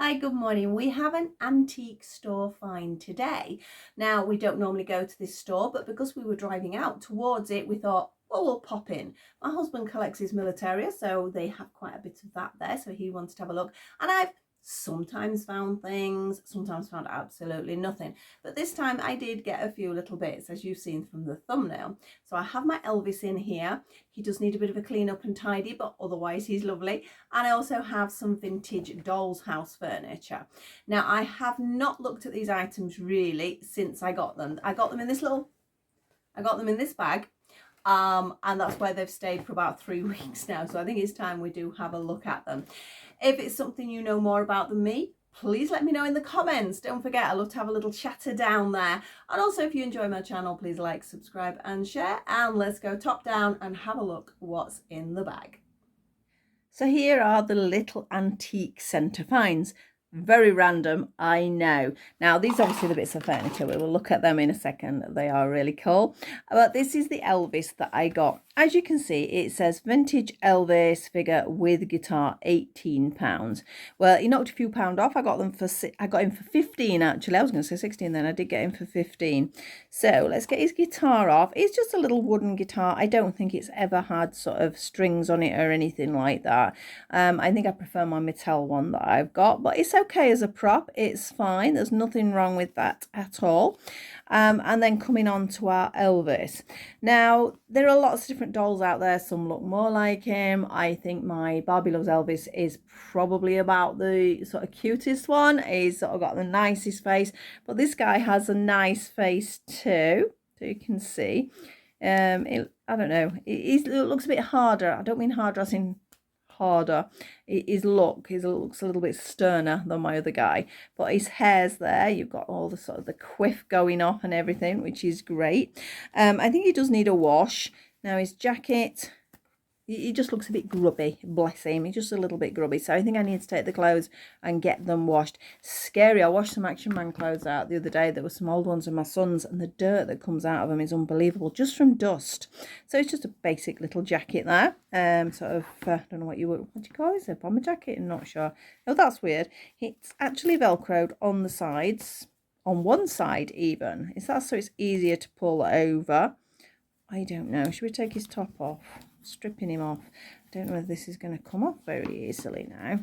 Hi, good morning. We have an antique store find today. Now, we don't normally go to this store, but because we were driving out towards it, we thought, well, we'll pop in. My husband collects his militaria, so they have quite a bit of that there, so he wanted to have a look. And I've sometimes found things, sometimes found absolutely nothing. But this time I did get a few little bits, as you've seen from the thumbnail. So I have my Elvis in here. He does need a bit of a clean up and tidy, but otherwise he's lovely. And I also have some vintage doll's house furniture. Now, I have not looked at these items really since I got them. I got them in this bag. And that's where they've stayed for about 3 weeks now. So I think it's time we do have a look at them. If it's something you know more about than me, please let me know in the comments. Don't forget, I love to have a little chatter down there. And also, if you enjoy my channel, please like, subscribe and share. And let's go top down and have a look what's in the bag. So here are the little antique centre finds. Very random, I know. Now, these are obviously the bits of furniture. We will look at them in a second. They are really cool. But this is the Elvis that I got. As you can see, it says vintage Elvis figure with guitar, £18. Well, he knocked a few pound off. I got him for 15 actually. I was going to say 16 then. I did get him for 15. So let's get his guitar off. It's just a little wooden guitar. I don't think it's ever had sort of strings on it or anything like that. I think I prefer my Mattel one that I've got, but it's okay as a prop. It's fine. There's nothing wrong with that at all. And then coming on to our Elvis. Now, there are lots of different dolls out there. Some look more like him. I think my Barbie Loves Elvis is probably about the sort of cutest one. He's sort of got the nicest face, but this guy has a nice face too, so you can see. I don't know, it looks a bit harder. I don't mean harder as in harder. His looks a little bit sterner than my other guy, but his hair's there. You've got all the sort of the quiff going off and everything, which is great. I think he does need a wash. Now his jacket, he just looks a bit grubby, bless him. He's just a little bit grubby. So I think I need to take the clothes and get them washed. Scary. I washed some Action Man clothes out the other day. There were some old ones of my son's, and the dirt that comes out of them is unbelievable, just from dust. So it's just a basic little jacket there. Sort of, I don't know what do you call it? A bomber jacket? I'm not sure. Oh, that's weird. It's actually Velcroed on the sides, on one side even. Is that so it's easier to pull over? I don't know. Should we take his top off? Stripping him off. I don't know whether this is going to come off very easily now.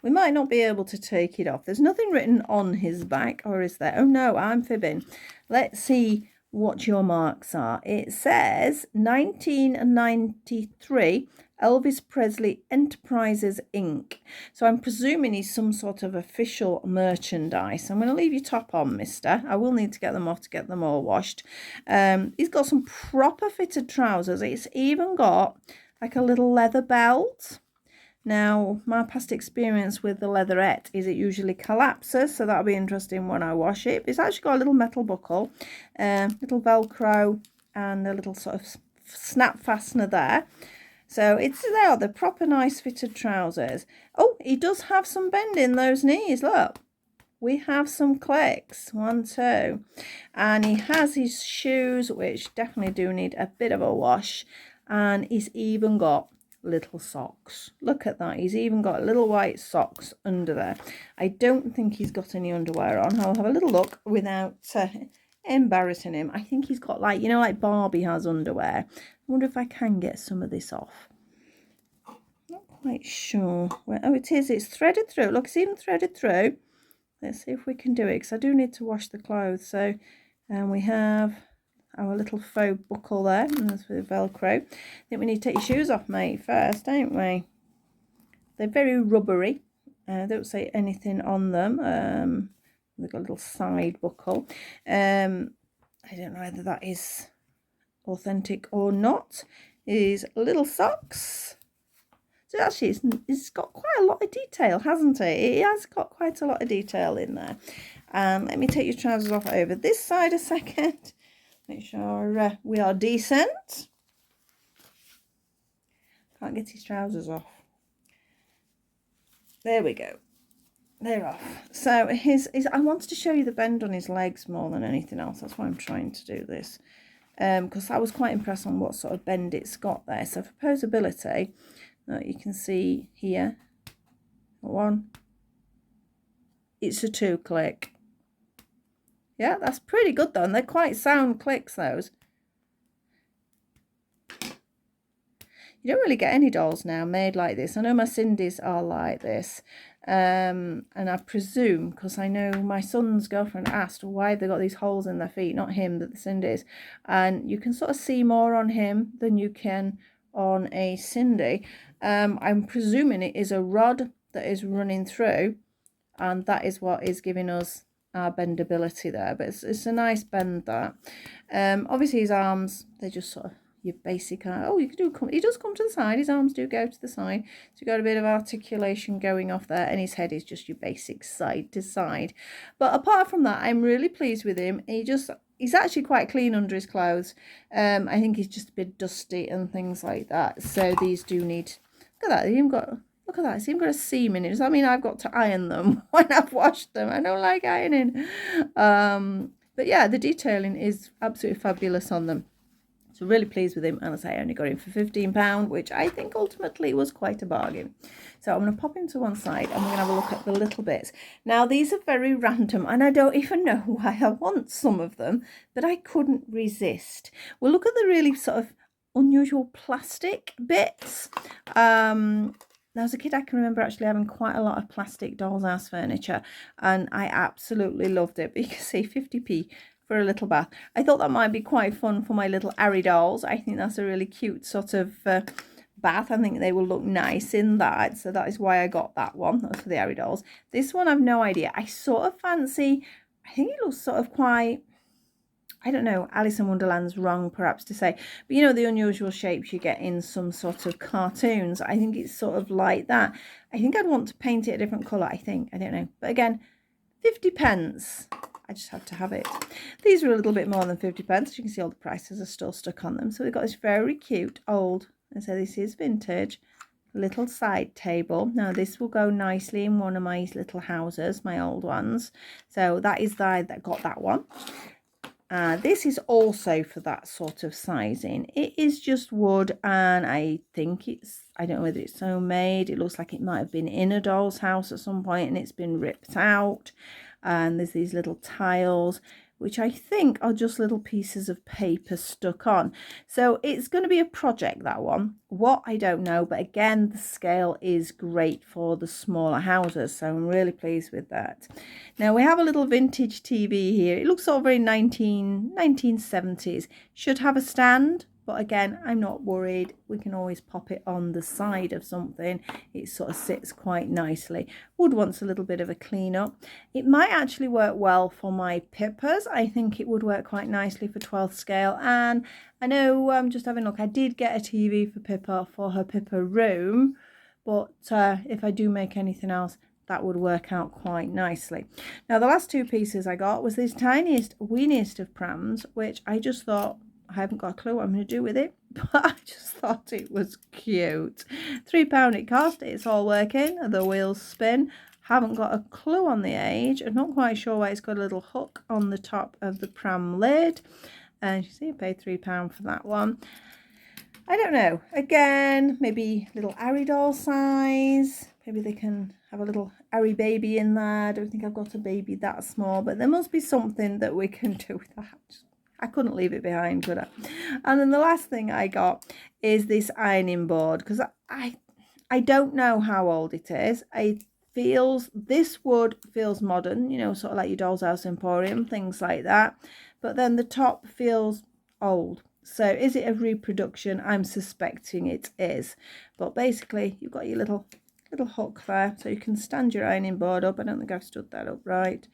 We might not be able to take it off. There's nothing written on his back, or is there? Oh no, I'm fibbing. Let's see what your marks are. It says 1993 Elvis Presley Enterprises Inc. So I'm presuming he's some sort of official merchandise. I'm going to leave your top on, mister. I will need to get them off to get them all washed. He's got some proper fitted trousers. It's even got like a little leather belt. Now, my past experience with the leatherette is it usually collapses, so that'll be interesting when I wash it. It's actually got a little metal buckle, little Velcro, and a little sort of snap fastener there. So they're proper nice fitted trousers. Oh, he does have some bend in those knees, look. We have some clicks, 1, 2. And he has his shoes, which definitely do need a bit of a wash. And he's even got little socks. Look at that. He's even got little white socks under there. I don't think he's got any underwear on. I'll have a little look without embarrassing him. I think he's got like, you know, like Barbie has underwear. I wonder if I can get some of this off. Not quite sure. Oh, it is. It's threaded through. Look, it's even threaded through. Let's see if we can do it, because I do need to wash the clothes. So, we have our little faux buckle there, and that's with Velcro. I think we need to take your shoes off, mate, first, don't we? They're very rubbery. Don't say anything on them. They've got a little side buckle. I don't know whether that is authentic or not. Is little socks. So actually, it's got quite a lot of detail, hasn't it? It has got quite a lot of detail in there. Let me take your trousers off over this side a second. Make sure we are decent. Can't get his trousers off. There we go. They're off. So I wanted to show you the bend on his legs more than anything else. That's why I'm trying to do this. Because I was quite impressed on what sort of bend it's got there. So for posability, you can see here. 1, it's a 2-click. Yeah, that's pretty good though, and they're quite sound clicks, those. You don't really get any dolls now made like this. I know my Cindy's are like this. And I presume, because I know my son's girlfriend asked why they got these holes in their feet, not him, but the Cindy's. And you can sort of see more on him than you can on a Cindy. I'm presuming it is a rod that is running through, and that is what is giving us our bendability there. But it's a nice bend, that. Obviously his arms, they're just sort of your basic, oh, you can do, he does come to the side, his arms do go to the side, so you've got a bit of articulation going off there, and his head is just your basic side to side. But apart from that, I'm really pleased with him. He's actually quite clean under his clothes. I think he's just a bit dusty and things like that, so these do need, look at that, they've even got, look at that, it's even got a seam in it. Does that mean I've got to iron them when I've washed them? I don't like ironing. But yeah, the detailing is absolutely fabulous on them. So really pleased with him, and as I say, I only got him for £15, which I think ultimately was quite a bargain. So I'm going to pop him to one side, and we're going to have a look at the little bits. Now these are very random, and I don't even know why I want some of them, but I couldn't resist. We'll look at the really sort of unusual plastic bits. Now, as a kid, I can remember actually having quite a lot of plastic dollhouse furniture, and I absolutely loved it. But you can see 50p for a little bath. I thought that might be quite fun for my little Ari dolls. I think that's a really cute sort of bath. I think they will look nice in that. So that is why I got that one. That's for the Ari dolls. This one, I've no idea. I sort of fancy, I think it looks sort of quite, I don't know, Alice in Wonderland's wrong perhaps to say, but you know the unusual shapes you get in some sort of cartoons. I think it's sort of like that. I think I'd want to paint it a different colour, I think. I don't know. But again, 50p. I just have to have it. These are a little bit more than 50p. As you can see, all the prices are still stuck on them. So we've got this very cute old, and so this is vintage, little side table. Now this will go nicely in one of my little houses, my old ones. So that is that got that one. This is also for that sort of sizing. It is just wood, and I think it's, I don't know whether it's homemade. It looks like it might have been in a doll's house at some point and it's been ripped out. And there's these little tiles, which I think are just little pieces of paper stuck on. So it's going to be a project, that one. What, I don't know, but again, the scale is great for the smaller houses, so I'm really pleased with that. Now we have a little vintage TV here. It looks sort of very 1970s. Should have a stand, but again, I'm not worried. We can always pop it on the side of something. It sort of sits quite nicely. Wood wants a little bit of a clean up. It might actually work well for my Pippas. I think it would work quite nicely for 12th scale. And I know, just having a look, I did get a TV for Pippa for her Pippa room. But if I do make anything else, that would work out quite nicely. Now, the last two pieces I got was this tiniest, weeniest of prams, which I just thought, I haven't got a clue what I'm going to do with it, but I just thought it was cute. £3 it cost. It's all working. The wheels spin. Haven't got a clue on the age. I'm not quite sure why it's got a little hook on the top of the pram lid. And you see, I paid £3 for that one. I don't know. Again, maybe little Ari doll size. Maybe they can have a little Ari baby in there. I don't think I've got a baby that small, but there must be something that we can do with that. I couldn't leave it behind, could I? And then the last thing I got is this ironing board, because I don't know how old it is. This wood feels modern, you know, sort of like your Doll's House Emporium, things like that. But then the top feels old. So is it a reproduction? I'm suspecting it is. But basically, you've got your little hook there, so you can stand your ironing board up. I don't think I've stood that up right.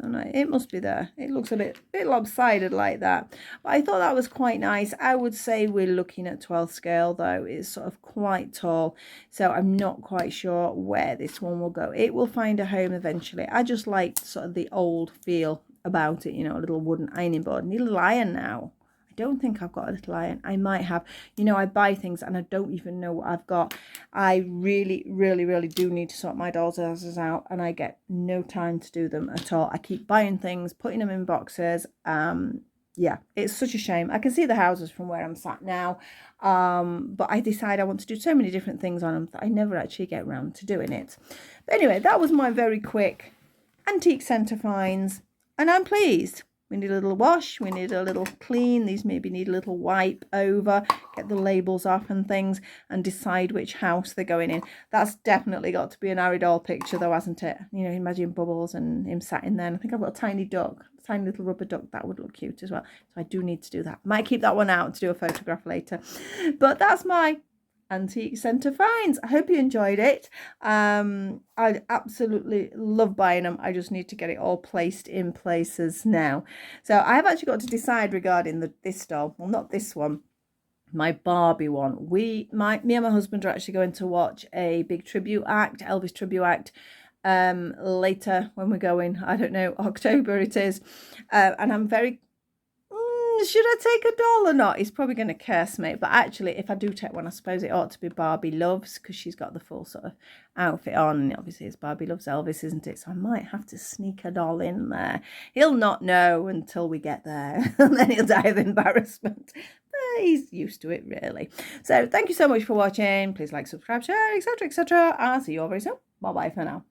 Oh no, it must be there. It looks a bit lopsided like that. But I thought that was quite nice. I would say we're looking at 12th scale though. It's sort of quite tall. So I'm not quite sure where this one will go. It will find a home eventually. I just like sort of the old feel about it, you know, a little wooden ironing board. I need a little iron now. I don't think I've got a little iron. I might have. You know, I buy things and I don't even know what I've got. I really, really, really do need to sort my doll's houses out, and I get no time to do them at all. I keep buying things, putting them in boxes, and yeah, it's such a shame. I can see the houses from where I'm sat now, but I decide I want to do so many different things on them that I never actually get around to doing it. But anyway, that was my very quick antique centre finds, and I'm pleased. We need a little wash, we need a little clean, these maybe need a little wipe over, get the labels off and things, and decide which house they're going in. That's definitely got to be an Aridol picture though, hasn't it? You know, imagine Bubbles and him sat in there. And I think I've got a tiny duck, a tiny little rubber duck, that would look cute as well. So I do need to do that. Might keep that one out to do a photograph later. But that's my antique centre finds. I hope you enjoyed it. I absolutely love buying them. I just need to get it all placed in places now. So I have actually got to decide regarding this doll. Well, not this one, my Barbie one. Me and my husband are actually going to watch a big tribute act, Elvis tribute act, later when we're going. I don't know, October it is, and I'm very should I take a doll or not? He's probably going to curse me. But actually, if I do take one, I suppose it ought to be Barbie Loves, because she's got the full sort of outfit on. And obviously, it's Barbie Loves Elvis, isn't it? So I might have to sneak a doll in there. He'll not know until we get there. And then he'll die of embarrassment. But he's used to it, really. So thank you so much for watching. Please like, subscribe, share, etc., etc. I'll see you all very soon. Bye-bye for now.